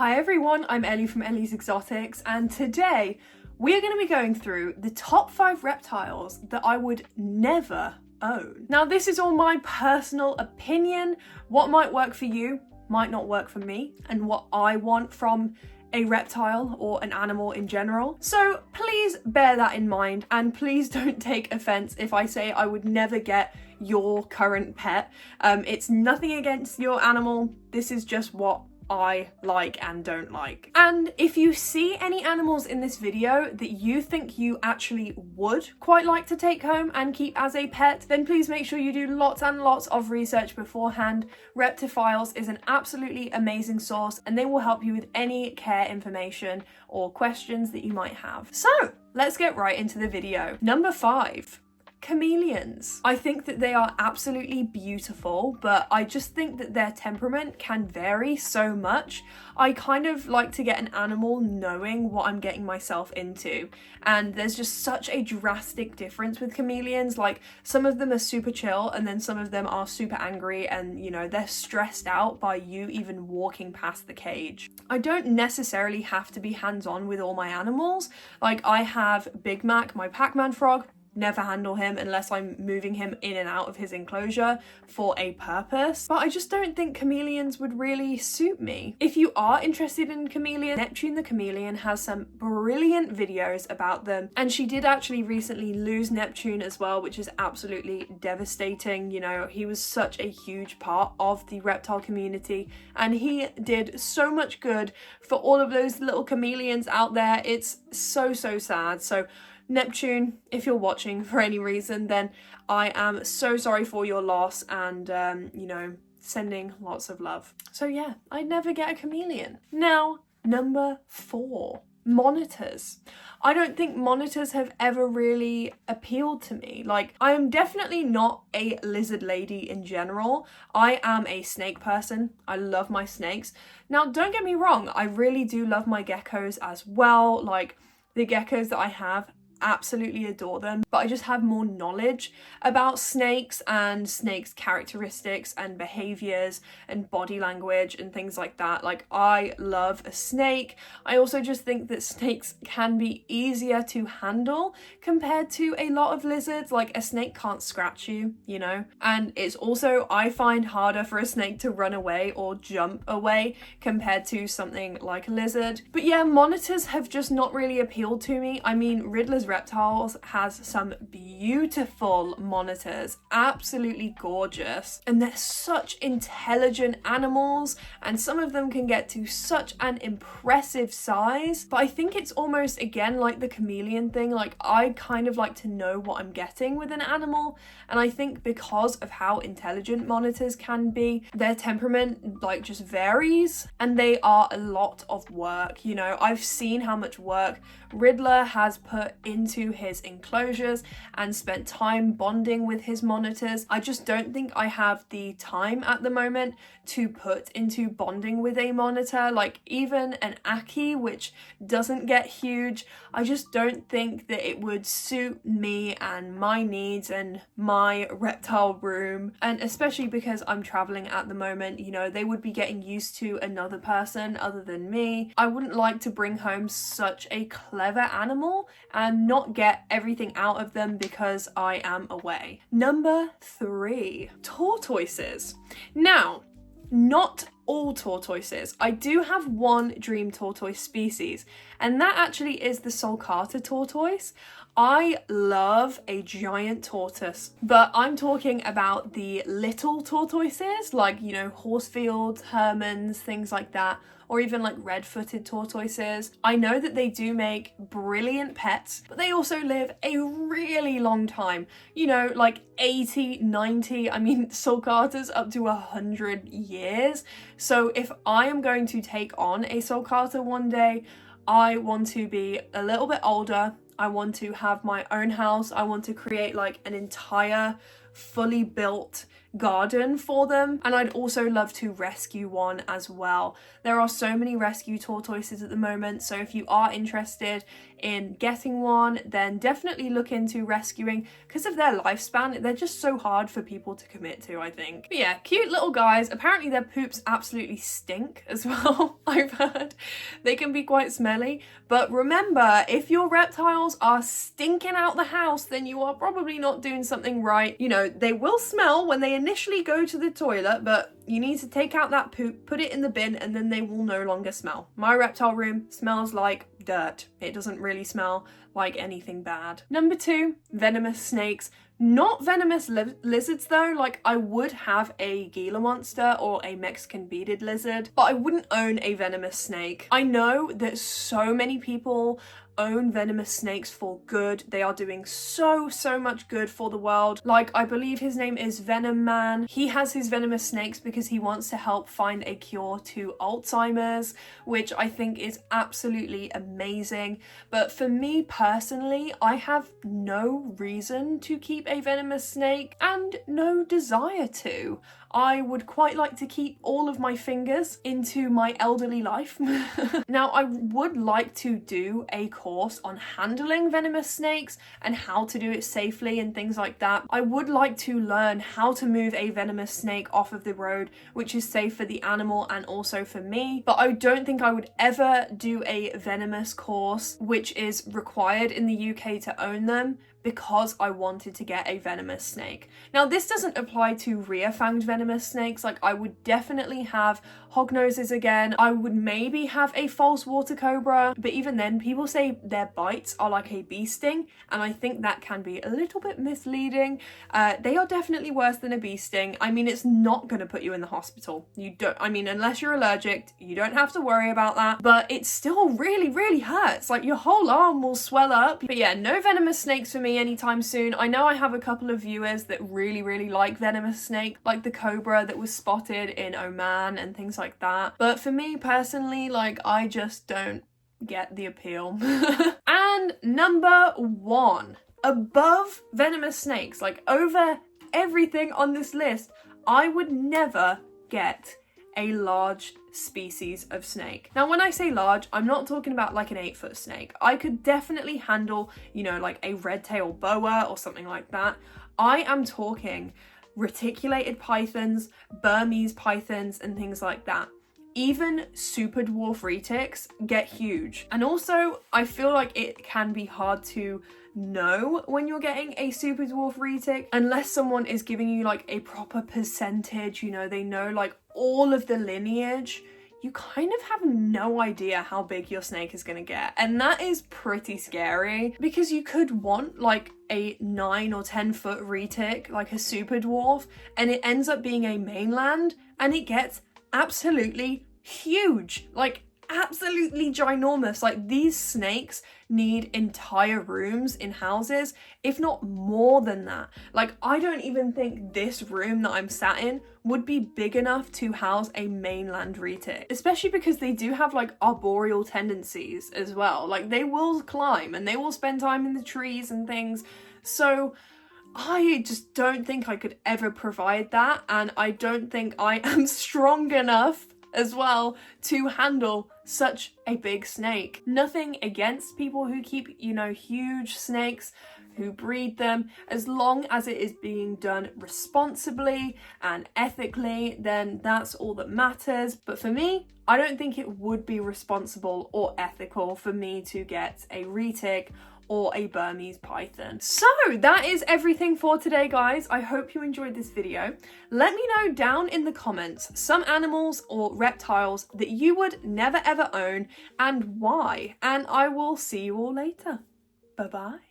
Hi everyone, I'm Ellie from Ellie's Exotics, and today we are going to be going through the top 5 reptiles that I would never own. Now this is all my personal opinion. What might work for you might not work for me, and what I want from a reptile or an animal in general. So please bear that in mind, and please don't take offense if I say I would never get your current pet. It's nothing against your animal. This is just what I like and don't like. And if you see any animals in this video that you think you actually would quite like to take home and keep as a pet, then please make sure you do lots and lots of research beforehand. Reptiles is an absolutely amazing source, and they will help you with any care information or questions that you might have. So let's get right into the video. Number 5. Chameleons. I think that they are absolutely beautiful, but I just think that their temperament can vary so much. I kind of like to get an animal knowing what I'm getting myself into, and there's just such a drastic difference with chameleons. Like, some of them are super chill, and then some of them are super angry, and you know, they're stressed out by you even walking past the cage. I don't necessarily have to be hands-on with all my animals. Like, I have Big Mac, my Pac-Man frog. Never handle him unless I'm moving him in and out of his enclosure for a purpose. But I just don't think chameleons would really suit me. If you are interested in chameleon, Neptune the chameleon has some brilliant videos about them, and she did actually recently lose Neptune as well, which is absolutely devastating. You know, he was such a huge part of the reptile community, and he did so much good for all of those little chameleons out there. It's so sad. So Neptune, if you're watching for any reason, then I am so sorry for your loss, and you know, sending lots of love. So yeah, I'd never get a chameleon. Now, number 4. Monitors. I don't think monitors have ever really appealed to me. Like, I am definitely not a lizard lady in general. I am a snake person. I love my snakes. Now, don't get me wrong, I really do love my geckos as well. Like, the geckos that I have, absolutely adore them, but I just have more knowledge about snakes and snakes' characteristics and behaviors and body language and things like that. Like, I love a snake. I also just think that snakes can be easier to handle compared to a lot of lizards. Like, a snake can't scratch you, you know, and it's also, I find, harder for a snake to run away or jump away compared to something like a lizard. But yeah, monitors have just not really appealed to me. I mean, Riddler's Reptiles has some beautiful monitors, absolutely gorgeous, and they're such intelligent animals, and some of them can get to such an impressive size. But I think it's almost, again, like the chameleon thing. Like, I kind of like to know what I'm getting with an animal, and I think because of how intelligent monitors can be, their temperament like just varies, and they are a lot of work. You know, I've seen how much work Riddler has put into his enclosures and spent time bonding with his monitors. I just don't think I have the time at the moment to put into bonding with a monitor. Like, even an Aki, which doesn't get huge, I just don't think that it would suit me and my needs and my reptile room. And especially because I'm traveling at the moment, you know, they would be getting used to another person other than me. I wouldn't like to bring home such a clever animal and not get everything out of them because I am away. Number 3, tortoises. Now, not all tortoises. I do have one dream tortoise species, and that actually is the sulcata tortoise. I love a giant tortoise, but I'm talking about the little tortoises, like, you know, Horsfields, Hermans, things like that, or even like red-footed tortoises. I know that they do make brilliant pets, but they also live a really long time. You know, like 80, 90, I mean, sulcatas up to 100 years. So if I am going to take on a sulcata one day, I want to be a little bit older. I want to have my own house. I want to create like an entire fully built garden for them, and I'd also love to rescue one as well. There are so many rescue tortoises at the moment, so if you are interested in getting one, then definitely look into rescuing. Because of their lifespan, they're just so hard for people to commit to, I think. But yeah, cute little guys. Apparently their poops absolutely stink as well, I've heard. They can be quite smelly, but remember, if your reptiles are stinking out the house, then you are probably not doing something right. You know, they will smell when they initially go to the toilet, but you need to take out that poop, put it in the bin, and then they will no longer smell. My reptile room smells like dirt. It doesn't really smell like anything bad. Number 2, venomous snakes. Not venomous lizards though, like I would have a Gila monster or a Mexican beaded lizard, but I wouldn't own a venomous snake. I know that so many people own venomous snakes for good. They are doing so much good for the world. Like, I believe his name is Venom Man. He has his venomous snakes because he wants to help find a cure to Alzheimer's, which I think is absolutely amazing. But for me personally, I have no reason to keep a venomous snake and no desire to. I would quite like to keep all of my fingers into my elderly life. Now, I would like to do a course on handling venomous snakes and how to do it safely and things like that. I would like to learn how to move a venomous snake off of the road, which is safe for the animal and also for me. But I don't think I would ever do a venomous course, which is required in the UK to own them, because I wanted to get a venomous snake. Now, this doesn't apply to rear-fanged venomous snakes. Like, I would definitely have hognoses again. I would maybe have a false water cobra, but even then, people say their bites are like a bee sting, and I think that can be a little bit misleading. They are definitely worse than a bee sting. I mean, it's not gonna put you in the hospital. You don't, I mean, unless you're allergic, you don't have to worry about that, but it still really hurts. Like, your whole arm will swell up. But yeah, no venomous snakes for me anytime soon. I know I have a couple of viewers that really like venomous snake, like the cobra that was spotted in Oman and things like that. But for me personally, like, I just don't get the appeal. And number 1, above venomous snakes, like over everything on this list, I would never get a large species of snake. Now, when I say large, I'm not talking about like an 8-foot snake. I could definitely handle, you know, like a red-tailed boa or something like that. I am talking reticulated pythons, Burmese pythons, and things like that. Even super dwarf retics get huge. And also, I feel like it can be hard to know when you're getting a super dwarf retic unless someone is giving you like a proper percentage, you know, they know like all of the lineage. You kind of have no idea how big your snake is gonna get, and that is pretty scary, because you could want like a 9 or 10 foot retic, like a super dwarf, and it ends up being a mainland and it gets absolutely huge, like absolutely ginormous. Like, these snakes need entire rooms in houses, if not more than that. Like, I don't even think this room that I'm sat in would be big enough to house a mainland retic, especially because they do have like arboreal tendencies as well. Like, they will climb and they will spend time in the trees and things. So I just don't think I could ever provide that, and I don't think I am strong enough as well to handle such a big snake. Nothing against people who keep, you know, huge snakes, who breed them, as long as it is being done responsibly and ethically, then that's all that matters. But for me, I don't think it would be responsible or ethical for me to get a retic or a Burmese python. So that is everything for today, guys. I hope you enjoyed this video. Let me know down in the comments some animals or reptiles that you would never ever own and why. And I will see you all later. Bye-bye.